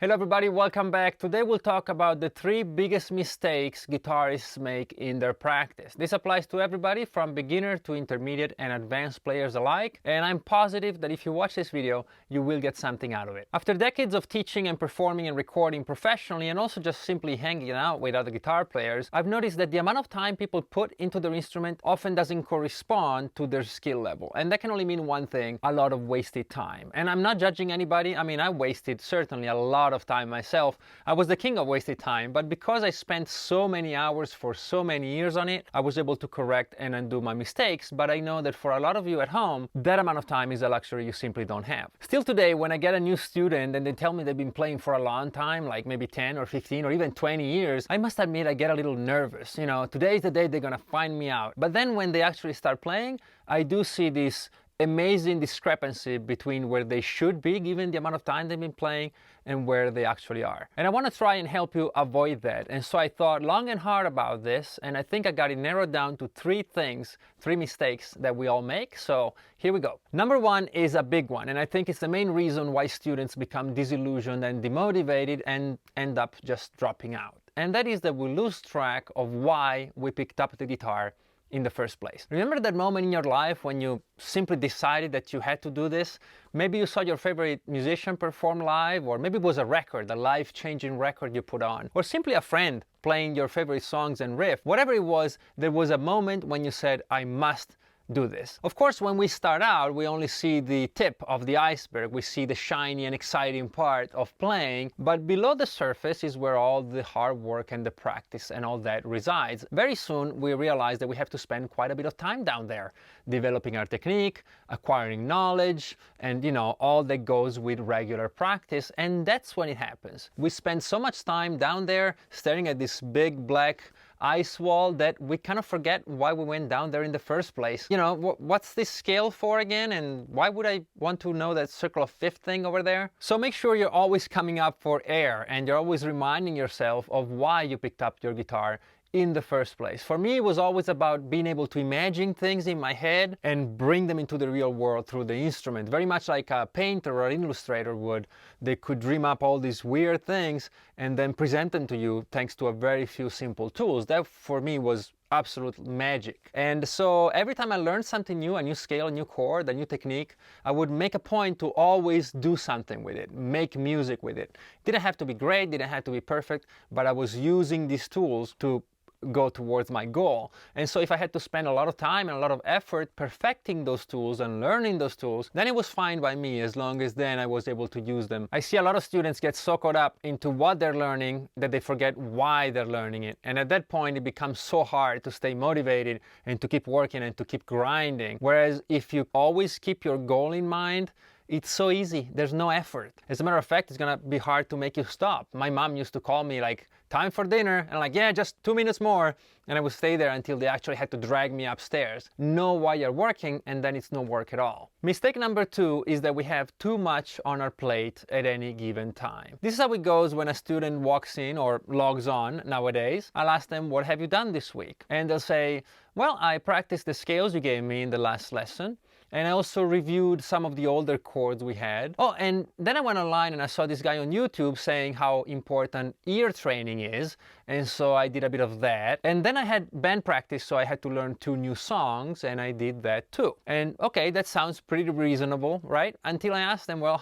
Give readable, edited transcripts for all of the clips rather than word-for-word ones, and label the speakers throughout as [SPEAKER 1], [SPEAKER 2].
[SPEAKER 1] Hello everybody, welcome back. Today we'll talk about the 3 biggest mistakes guitarists make in their practice. This applies to everybody from beginner to intermediate and advanced players alike, and I'm positive that if you watch this video, you will get something out of it. After decades of teaching and performing and recording professionally and also just simply hanging out with other guitar players, I've noticed that the amount of time people put into their instrument often doesn't correspond to their skill level. And that can only mean one thing: a lot of wasted time. And I'm not judging anybody. I mean, I wasted certainly a lot of time myself. I was the king of wasted time, but because I spent so many hours for so many years on it, I was able to correct and undo my mistakes. But I know that for a lot of you at home, that amount of time is a luxury you simply don't have. Still today, when I get a new student and they tell me they've been playing for a long time, like maybe 10 or 15 or even 20 years, I must admit I get a little nervous. You know, today's the day they're gonna find me out. But then when they actually start playing, I do see this amazing discrepancy between where they should be given the amount of time they've been playing and where they actually are. And I want to try and help you avoid that. And so I thought long and hard about this, and I think I got it narrowed down to 3 things, 3 mistakes that we all make. So here we go. Number 1 is a big one, and I think it's the main reason why students become disillusioned and demotivated and end up just dropping out. And that is that we lose track of why we picked up the guitar in the first place. Remember that moment in your life when you simply decided that you had to do this? Maybe you saw your favorite musician perform live, or maybe it was a record, a life-changing record you put on, or simply a friend playing your favorite songs and riff. Whatever it was, there was a moment when you said, I must do this. Of course, when we start out, we only see the tip of the iceberg. We see the shiny and exciting part of playing, but below the surface is where all the hard work and the practice and all that resides. Very soon, we realize that we have to spend quite a bit of time down there, developing our technique, acquiring knowledge, and all that goes with regular practice. And that's when it happens. We spend so much time down there staring at this big black ice wall that we kind of forget why we went down there in the first place. What's this scale for again, and why would I want to know that circle of fifth thing over there? So make sure you're always coming up for air and you're always reminding yourself of why you picked up your guitar in the first place. For me, it was always about being able to imagine things in my head and bring them into the real world through the instrument. Very much like a painter or an illustrator would. They could dream up all these weird things and then present them to you thanks to a very few simple tools. That for me was absolute magic. And so every time I learned something new, a new scale, a new chord, a new technique, I would make a point to always do something with it, make music with it. Didn't have to be great, didn't have to be perfect, but I was using these tools to go towards my goal. And so if I had to spend a lot of time and a lot of effort perfecting those tools and learning those tools, then it was fine by me, as long as then I was able to use them. I see a lot of students get so caught up into what they're learning that they forget why they're learning it. And at that point, it becomes so hard to stay motivated and to keep working and to keep grinding. Whereas if you always keep your goal in mind, it's so easy. There's no effort. As a matter of fact, it's gonna be hard to make you stop. My mom used to call me like, time for dinner, and I'm like, yeah, just 2 minutes more. And I would stay there until they actually had to drag me upstairs. Know why you're working, and then it's no work at all. Mistake number 2 is that we have too much on our plate at any given time. This is how it goes when a student walks in or logs on nowadays. I'll ask them, what have you done this week? And they'll say, well, I practiced the scales you gave me in the last lesson. And I also reviewed some of the older chords we had. Oh, and then I went online and I saw this guy on YouTube saying how important ear training is. And so I did a bit of that. And then I had band practice, so I had to learn 2 new songs, and I did that too. And okay, that sounds pretty reasonable, right? Until I asked them, well,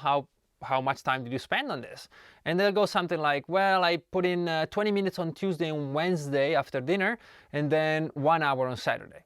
[SPEAKER 1] how much time did you spend on this? And they'll go something like, well, I put in 20 minutes on Tuesday and Wednesday after dinner, and then 1 hour on Saturday.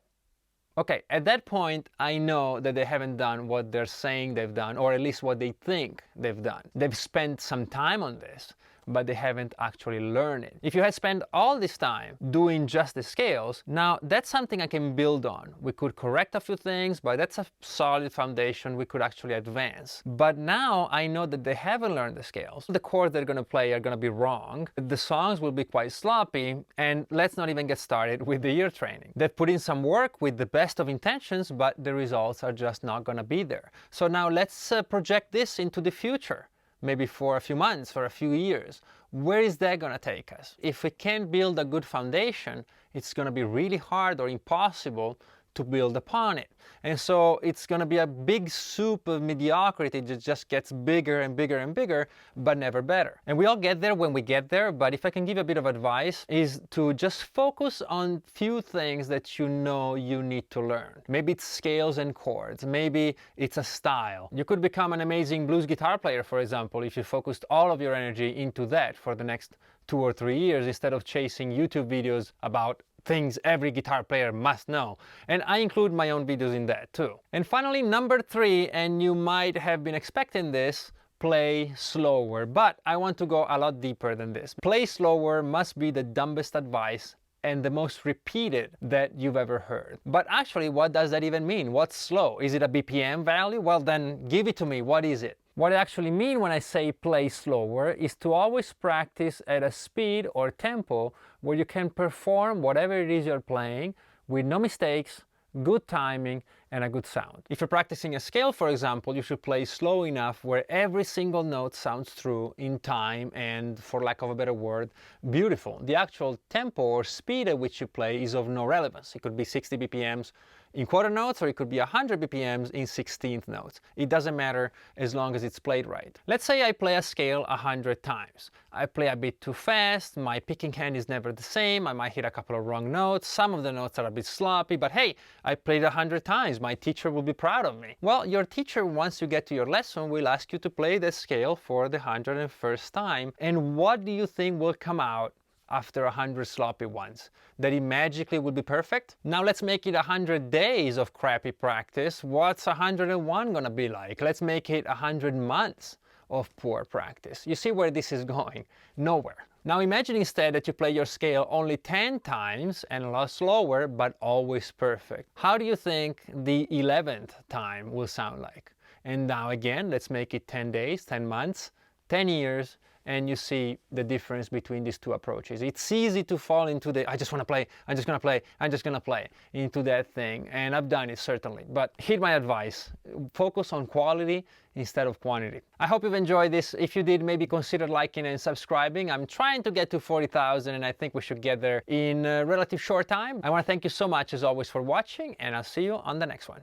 [SPEAKER 1] Okay, at that point, I know that they haven't done what they're saying they've done, or at least what they think they've done. They've spent some time on this, but they haven't actually learned it. If you had spent all this time doing just the scales, now that's something I can build on. We could correct a few things, but that's a solid foundation we could actually advance. But now I know that they haven't learned the scales. The chords they're gonna play are gonna be wrong. The songs will be quite sloppy, and let's not even get started with the ear training. They've put in some work with the best of intentions, but the results are just not gonna be there. So now let's project this into the future. Maybe for a few months, for a few years. Where is that going to take us? If we can't build a good foundation, it's going to be really hard or impossible to build upon it. And so it's going to be a big soup of mediocrity that just gets bigger and bigger and bigger, but never better. And we all get there when we get there, but if I can give a bit of advice, is to just focus on few things that you know you need to learn. Maybe it's scales and chords, maybe it's a style. You could become an amazing blues guitar player, for example, if you focused all of your energy into that for the next 2 or 3 years instead of chasing YouTube videos about things every guitar player must know. And I include my own videos in that too. And finally, number 3, and you might have been expecting this, play slower. But I want to go a lot deeper than this. Play slower must be the dumbest advice and the most repeated that you've ever heard. But actually, what does that even mean? What's slow? Is it a BPM value? Well, then give it to me. What is it? What I actually mean when I say play slower is to always practice at a speed or tempo where you can perform whatever it is you're playing with no mistakes, good timing, and a good sound. If you're practicing a scale, for example, you should play slow enough where every single note sounds true in time and, for lack of a better word, beautiful. The actual tempo or speed at which you play is of no relevance. It could be 60 BPMs in quarter notes, or it could be 100 BPMs in 16th notes. It doesn't matter as long as it's played right. Let's say I play a scale 100 times. I play a bit too fast, my picking hand is never the same, I might hit a couple of wrong notes, some of the notes are a bit sloppy, but hey, I played 100 times, my teacher will be proud of me. Well, your teacher, once you get to your lesson, will ask you to play the scale for the 101st time, and what do you think will come out after 100 sloppy ones? That it magically will be perfect? Now let's make it 100 days of crappy practice. What's 101 gonna be like? Let's make it 100 months of poor practice. You see where this is going? Nowhere. Now imagine instead that you play your scale only 10 times and a lot slower, but always perfect. How do you think the 11th time will sound like? And now again, let's make it 10 days, 10 months, 10 years, and you see the difference between these two approaches. It's easy to fall into the I just want to play, I'm just going to play, I'm just going to play into that thing, and I've done it certainly. But heed my advice, focus on quality instead of quantity. I hope you've enjoyed this. If you did, maybe consider liking and subscribing. I'm trying to get to 40,000 and I think we should get there in a relative short time. I want to thank you so much as always for watching, and I'll see you on the next one.